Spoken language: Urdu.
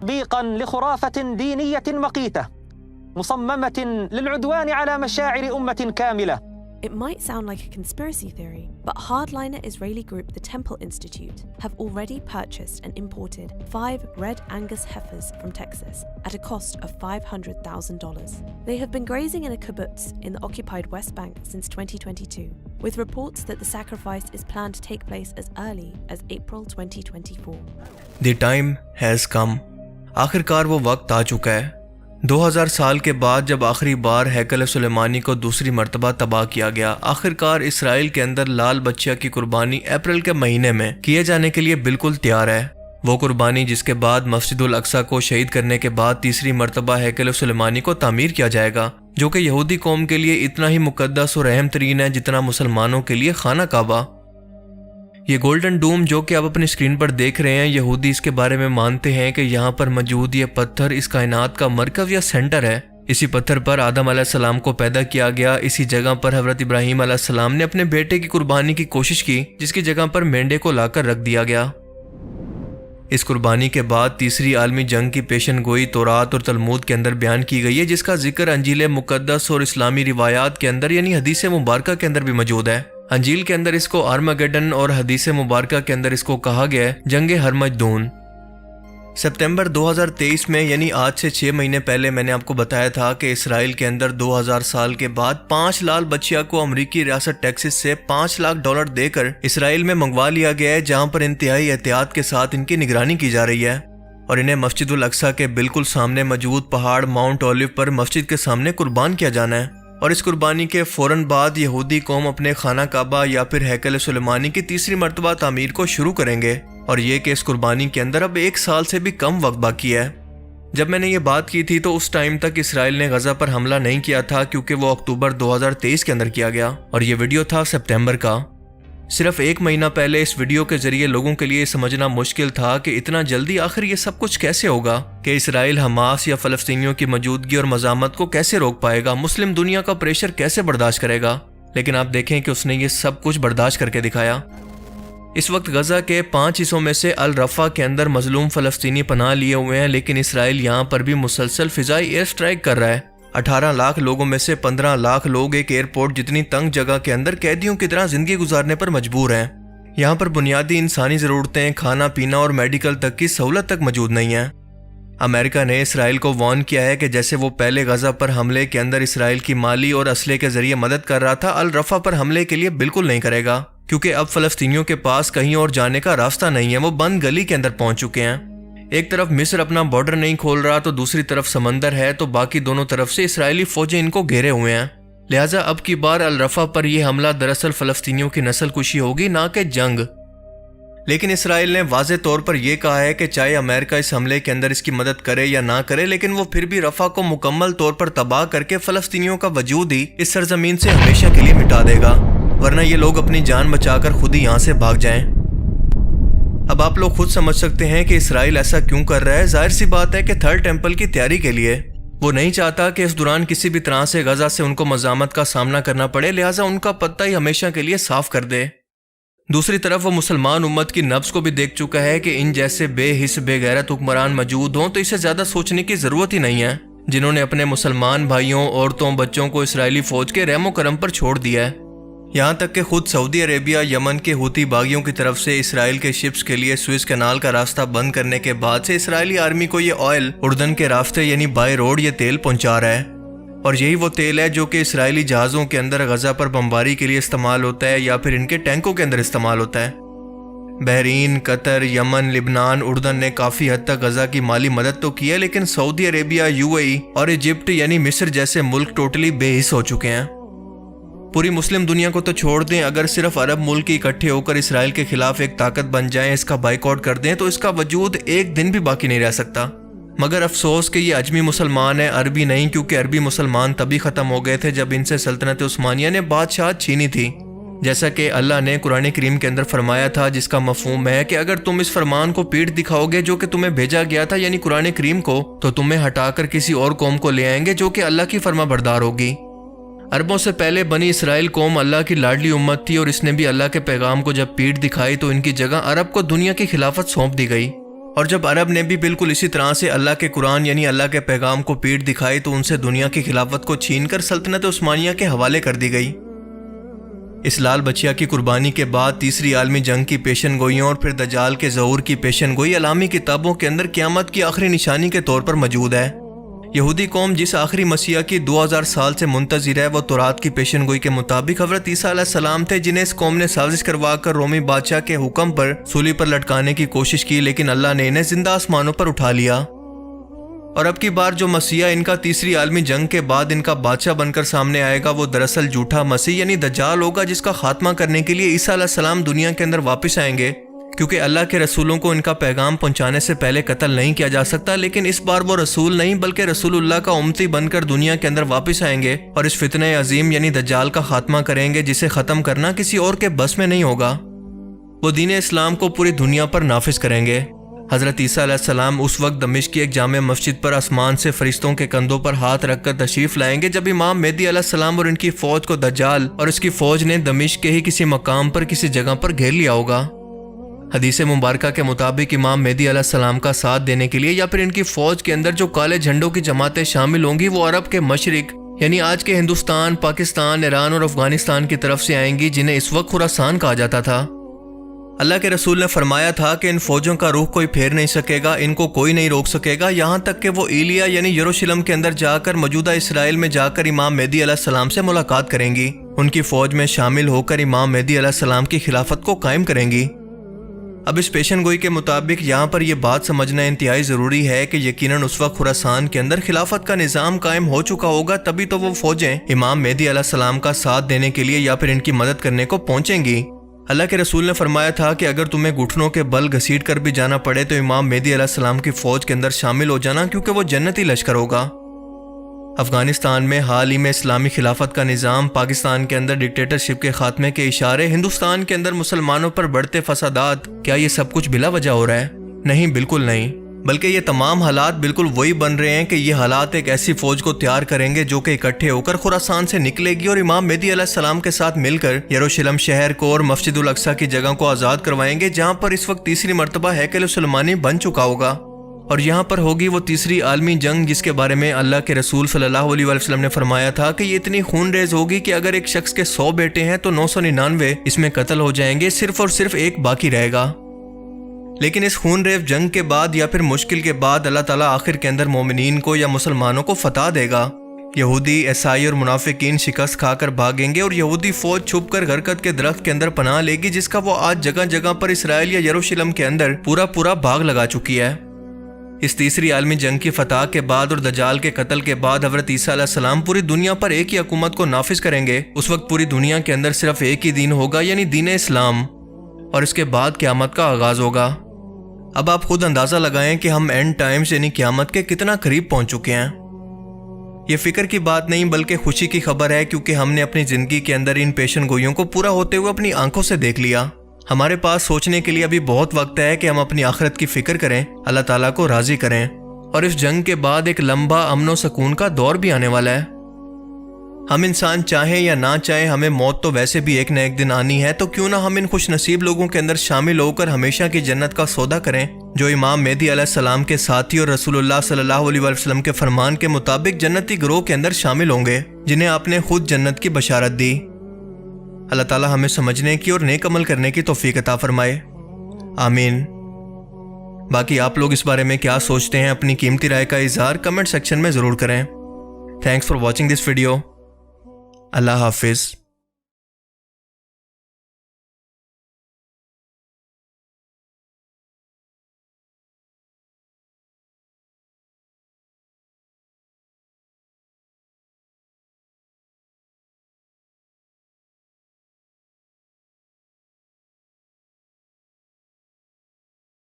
تطبيقا لخرافة دينية مقيتة مصممة للعدوان على مشاعر أمة كاملة. It might sound like a conspiracy theory, but hardliner Israeli group the Temple Institute have already purchased and imported 5 red Angus heifers from Texas at a cost of $500,000. They have been grazing in a kibbutz in the occupied West Bank since 2022, with reports that the sacrifice is planned to take place as early as April 2024. The time has come. آخرکار وہ وقت آ چکا ہے 2000 سال کے بعد جب آخری بار ہیکل سلیمانی کو دوسری مرتبہ تباہ کیا گیا. آخرکار اسرائیل کے اندر لال بچہ کی قربانی اپریل کے مہینے میں کیے جانے کے لیے بالکل تیار ہے. وہ قربانی جس کے بعد مسجد الاقصی کو شہید کرنے کے بعد تیسری مرتبہ ہیکل سلیمانی کو تعمیر کیا جائے گا، جو کہ یہودی قوم کے لیے اتنا ہی مقدس اور اہم ترین ہے جتنا مسلمانوں کے لیے خانہ کعبہ. یہ گولڈن ڈوم جو کہ آپ اپنی اسکرین پر دیکھ رہے ہیں، یہودی اس کے بارے میں مانتے ہیں کہ یہاں پر موجود یہ پتھر اس کائنات کا مرکز یا سینٹر ہے. اسی پتھر پر آدم علیہ السلام کو پیدا کیا گیا. اسی جگہ پر حضرت ابراہیم علیہ السلام نے اپنے بیٹے کی قربانی کی کوشش کی، جس کی جگہ پر مینڈے کو لا کر رکھ دیا گیا. اس قربانی کے بعد تیسری عالمی جنگ کی پیشن گوئی تورات اور تلمود کے اندر بیان کی گئی ہے، جس کا ذکر انجیل مقدس اور اسلامی روایات کے اندر یعنی حدیث مبارکہ کے اندر بھی موجود ہے. انجیل کے اندر اس کو آرمگیڈن اور حدیث مبارکہ کے اندر اس کو کہا گیا ہے جنگ ہرمجدون. ستمبر 2023 میں یعنی آج سے 6 مہینے پہلے میں نے آپ کو بتایا تھا کہ اسرائیل کے اندر 2000 سال کے بعد 5 لال بچیا کو امریکی ریاست ٹیکسس سے $5 لاکھ دے کر اسرائیل میں منگوا لیا گیا ہے، جہاں پر انتہائی احتیاط کے ساتھ ان کی نگرانی کی جا رہی ہے. اور انہیں مسجد الاقصی کے بالکل سامنے موجود پہاڑ ماؤنٹ اولیو پر مسجد کے سامنے قربان کیا جانا ہے. اور اس قربانی کے فوراً بعد یہودی قوم اپنے خانہ کعبہ یا پھر ہیکل سلیمانی کی تیسری مرتبہ تعمیر کو شروع کریں گے. اور یہ کہ اس قربانی کے اندر اب 1 سال سے بھی کم وقت باقی ہے. جب میں نے یہ بات کی تھی تو اس ٹائم تک اسرائیل نے غزہ پر حملہ نہیں کیا تھا، کیونکہ وہ اکتوبر 2023 کے اندر کیا گیا اور یہ ویڈیو تھا سپٹمبر کا. صرف 1 مہینہ پہلے اس ویڈیو کے ذریعے لوگوں کے لیے سمجھنا مشکل تھا کہ اتنا جلدی آخر یہ سب کچھ کیسے ہوگا، کہ اسرائیل حماس یا فلسطینیوں کی موجودگی اور مزاحمت کو کیسے روک پائے گا، مسلم دنیا کا پریشر کیسے برداشت کرے گا. لیکن آپ دیکھیں کہ اس نے یہ سب کچھ برداشت کر کے دکھایا. اس وقت غزہ کے 5 حصوں میں سے الرفا کے اندر مظلوم فلسطینی پناہ لیے ہوئے ہیں، لیکن اسرائیل یہاں پر بھی مسلسل فضائی ایئر سٹرائک کر رہا ہے. 18 لاکھ لوگوں میں سے 15 لاکھ لوگ ایک ایئرپورٹ جتنی تنگ جگہ کے اندر قیدیوں کی طرح زندگی گزارنے پر مجبور ہیں. یہاں پر بنیادی انسانی ضرورتیں، کھانا پینا اور میڈیکل تک کی سہولت تک موجود نہیں ہیں. امریکہ نے اسرائیل کو وارن کیا ہے کہ جیسے وہ پہلے غزہ پر حملے کے اندر اسرائیل کی مالی اور اسلحے کے ذریعے مدد کر رہا تھا، الرفا پر حملے کے لیے بالکل نہیں کرے گا، کیونکہ اب فلسطینیوں کے پاس کہیں اور جانے کا راستہ نہیں ہے. وہ بند گلی کے اندر پہنچ چکے ہیں. ایک طرف مصر اپنا بارڈر نہیں کھول رہا تو دوسری طرف سمندر ہے، تو باقی دونوں طرف سے اسرائیلی فوجیں ان کو گھیرے ہوئے ہیں. لہٰذا اب کی بار الرفا پر یہ حملہ دراصل فلسطینیوں کی نسل کشی ہوگی، نہ کہ جنگ. لیکن اسرائیل نے واضح طور پر یہ کہا ہے کہ چاہے امریکہ اس حملے کے اندر اس کی مدد کرے یا نہ کرے، لیکن وہ پھر بھی رفح کو مکمل طور پر تباہ کر کے فلسطینیوں کا وجود ہی اس سرزمین سے ہمیشہ کے لیے مٹا دے گا، ورنہ یہ لوگ اپنی جان بچا کر خود ہی یہاں سے بھاگ جائیں. اب آپ لوگ خود سمجھ سکتے ہیں کہ اسرائیل ایسا کیوں کر رہا ہے. ظاہر سی بات ہے کہ 3rd ٹیمپل کی تیاری کے لیے. وہ نہیں چاہتا کہ اس دوران کسی بھی طرح سے غزہ سے ان کو مزاحمت کا سامنا کرنا پڑے، لہٰذا ان کا پتہ ہی ہمیشہ کے لیے صاف کر دے. دوسری طرف وہ مسلمان امت کی نبض کو بھی دیکھ چکا ہے کہ ان جیسے بے حس بے غیرت حکمران موجود ہوں تو اسے زیادہ سوچنے کی ضرورت ہی نہیں ہے، جنہوں نے اپنے مسلمان بھائیوں، عورتوں، بچوں کو اسرائیلی فوج کے رحم و کرم پر چھوڑ دیا ہے. یہاں تک کہ خود سعودی عربیہ یمن کے ہوتی باغیوں کی طرف سے اسرائیل کے شپس کے لیے سوئس کینال کا راستہ بند کرنے کے بعد سے اسرائیلی آرمی کو یہ آئل اردن کے راستے یعنی بائی روڈ یہ تیل پہنچا رہا ہے. اور یہی وہ تیل ہے جو کہ اسرائیلی جہازوں کے اندر غزہ پر بمباری کے لیے استعمال ہوتا ہے یا پھر ان کے ٹینکوں کے اندر استعمال ہوتا ہے. بحرین، قطر، یمن، لبنان، اردن نے کافی حد تک غزہ کی مالی مدد تو کی ہے، لیکن سعودی عربیہ، UAE اور ایجپٹ یعنی مصر جیسے ملک ٹوٹلی بے حس ہو چکے ہیں. پوری مسلم دنیا کو تو چھوڑ دیں، اگر صرف عرب ملک اکٹھے ہو کر اسرائیل کے خلاف ایک طاقت بن جائیں، اس کا بائیکاٹ کر دیں، تو اس کا وجود ایک دن بھی باقی نہیں رہ سکتا. مگر افسوس کہ یہ اجمی مسلمان ہیں، عربی نہیں، کیونکہ عربی مسلمان تبھی ختم ہو گئے تھے جب ان سے سلطنت عثمانیہ نے بادشاہت چھینی تھی. جیسا کہ اللہ نے قرآن کریم کے اندر فرمایا تھا، جس کا مفہوم ہے کہ اگر تم اس فرمان کو پیٹ دکھاؤ گے جو کہ تمہیں بھیجا گیا تھا یعنی قرآن کریم کو، تو تمہیں ہٹا کر کسی اور قوم کو لے آئیں گے جو کہ اللہ کی فرما بردار ہوگی. عربوں سے پہلے بنی اسرائیل قوم اللہ کی لاڈلی امت تھی، اور اس نے بھی اللہ کے پیغام کو جب پیٹ دکھائی تو ان کی جگہ عرب کو دنیا کی خلافت سونپ دی گئی. اور جب عرب نے بھی بالکل اسی طرح سے اللہ کے قرآن یعنی اللہ کے پیغام کو پیٹ دکھائی تو ان سے دنیا کی خلافت کو چھین کر سلطنت عثمانیہ کے حوالے کر دی گئی۔ اس لال بچیا کی قربانی کے بعد تیسری عالمی جنگ کی پیشن گوئیوں اور پھر دجال کے ظہور کی پیشن گوئی علامی کتابوں کے اندر قیامت کی آخری نشانی کے طور پر موجود ہے۔ یہودی قوم جس آخری مسیح کی 2000 سال سے منتظر ہے وہ تورات کی پیشن گوئی کے مطابق حضرت عیسیٰ علیہ السلام تھے، جنہیں اس قوم نے سازش کروا کر رومی بادشاہ کے حکم پر سولی پر لٹکانے کی کوشش کی، لیکن اللہ نے انہیں زندہ آسمانوں پر اٹھا لیا۔ اور اب کی بار جو مسیح ان کا تیسری عالمی جنگ کے بعد ان کا بادشاہ بن کر سامنے آئے گا وہ دراصل جھوٹا مسیح یعنی دجال ہوگا، جس کا خاتمہ کرنے کے لیے عیسیٰ علیہ السلام دنیا کے اندر واپس آئیں گے، کیونکہ اللہ کے رسولوں کو ان کا پیغام پہنچانے سے پہلے قتل نہیں کیا جا سکتا، لیکن اس بار وہ رسول نہیں بلکہ رسول اللہ کا امتی بن کر دنیا کے اندر واپس آئیں گے اور اس فتنہ عظیم یعنی دجال کا خاتمہ کریں گے، جسے ختم کرنا کسی اور کے بس میں نہیں ہوگا۔ وہ دین اسلام کو پوری دنیا پر نافذ کریں گے۔ حضرت عیسیٰ علیہ السلام اس وقت دمشق کی ایک جامع مسجد پر آسمان سے فرشتوں کے کندھوں پر ہاتھ رکھ کر تشریف لائیں گے، جب امام مہدی علیہ السلام اور ان کی فوج کو دجال اور اس کی فوج نے دمشق کے ہی کسی مقام پر کسی جگہ پر گھیر لیا ہوگا۔ حدیث مبارکہ کے مطابق امام مہدی علیہ السلام کا ساتھ دینے کے لیے یا پھر ان کی فوج کے اندر جو کالے جھنڈوں کی جماعتیں شامل ہوں گی وہ عرب کے مشرق یعنی آج کے ہندوستان، پاکستان، ایران اور افغانستان کی طرف سے آئیں گی، جنہیں اس وقت خراسان کہا جاتا تھا۔ اللہ کے رسول نے فرمایا تھا کہ ان فوجوں کا روح کوئی پھیر نہیں سکے گا، ان کو کوئی نہیں روک سکے گا، یہاں تک کہ وہ ایلیا یعنی یروشلم کے اندر جا کر موجودہ اسرائیل میں جا کر امام مہدی علیہ السلام سے ملاقات کریں گی، ان کی فوج میں شامل ہو کر امام مہدی علیہ السلام کی خلافت کو قائم کریں گی۔ اب اس پیشن گوئی کے مطابق یہاں پر یہ بات سمجھنا انتہائی ضروری ہے کہ یقیناً اس وقت خراسان کے اندر خلافت کا نظام قائم ہو چکا ہوگا، تبھی تو وہ فوجیں امام مہدی علیہ السلام کا ساتھ دینے کے لیے یا پھر ان کی مدد کرنے کو پہنچیں گی۔ اللہ کے رسول نے فرمایا تھا کہ اگر تمہیں گھٹنوں کے بل گھسیٹ کر بھی جانا پڑے تو امام مہدی علیہ السلام کی فوج کے اندر شامل ہو جانا، کیونکہ وہ جنتی لشکر ہوگا۔ افغانستان میں حال ہی میں اسلامی خلافت کا نظام، پاکستان کے اندر ڈکٹیٹرشپ کے خاتمے کے اشارے، ہندوستان کے اندر مسلمانوں پر بڑھتے فسادات، کیا یہ سب کچھ بلا وجہ ہو رہا ہے؟ نہیں، بالکل نہیں، بلکہ یہ تمام حالات بالکل وہی بن رہے ہیں کہ یہ حالات ایک ایسی فوج کو تیار کریں گے جو کہ اکٹھے ہو کر خراسان سے نکلے گی اور امام مہدی علیہ السلام کے ساتھ مل کر یروشلم شہر کو اور مسجد الاقصی کی جگہ کو آزاد کروائیں گے، جہاں پر اس وقت تیسری مرتبہ ہیکل سلیمانی بن چکا ہوگا، اور یہاں پر ہوگی وہ تیسری عالمی جنگ جس کے بارے میں اللہ کے رسول صلی اللہ علیہ وسلم نے فرمایا تھا کہ یہ اتنی خون ریز ہوگی کہ اگر ایک شخص کے 100 بیٹے ہیں تو 999 اس میں قتل ہو جائیں گے، صرف اور صرف ایک باقی رہے گا۔ لیکن اس خون ریز جنگ کے بعد یا پھر مشکل کے بعد اللہ تعالیٰ آخر کے اندر مومنین کو یا مسلمانوں کو فتح دے گا۔ یہودی، عیسائی اور منافقین شکست کھا کر بھاگیں گے اور یہودی فوج چھپ کر غرقد کے درخت کے اندر پناہ لے گی، جس کا وہ آج جگہ جگہ پر اسرائیل یا یروشلم کے اندر پورا باغ لگا چکی ہے۔ اس تیسری عالمی جنگ کی فتح کے بعد اور دجال کے قتل کے بعد حضرت عیسیٰ علیہ السلام پوری دنیا پر ایک ہی حکومت کو نافذ کریں گے۔ اس وقت پوری دنیا کے اندر صرف ایک ہی دین ہوگا یعنی دین اسلام، اور اس کے بعد قیامت کا آغاز ہوگا۔ اب آپ خود اندازہ لگائیں کہ ہم اینڈ ٹائمز یعنی قیامت کے کتنا قریب پہنچ چکے ہیں۔ یہ فکر کی بات نہیں بلکہ خوشی کی خبر ہے، کیونکہ ہم نے اپنی زندگی کے اندر ان پیشن گوئیوں کو پورا ہوتے ہوئے اپنی آنکھوں سے دیکھ لیا۔ ہمارے پاس سوچنے کے لیے ابھی بہت وقت ہے کہ ہم اپنی آخرت کی فکر کریں، اللہ تعالیٰ کو راضی کریں، اور اس جنگ کے بعد ایک لمبا امن و سکون کا دور بھی آنے والا ہے۔ ہم انسان چاہیں یا نہ چاہیں ہمیں موت تو ویسے بھی ایک نہ ایک دن آنی ہے، تو کیوں نہ ہم ان خوش نصیب لوگوں کے اندر شامل ہو کر ہمیشہ کی جنت کا سودا کریں، جو امام مہدی علیہ السلام کے ساتھی اور رسول اللہ صلی اللہ علیہ وسلم کے فرمان کے مطابق جنتی گروہ کے اندر شامل ہوں گے، جنہیں آپ نے خود جنت کی بشارت دی۔ اللہ تعالیٰ ہمیں سمجھنے کی اور نیک عمل کرنے کی توفیق عطا فرمائے، آمین۔ باقی آپ لوگ اس بارے میں کیا سوچتے ہیں، اپنی قیمتی رائے کا اظہار کمنٹ سیکشن میں ضرور کریں۔ Thanks for watching this video. اللہ حافظ۔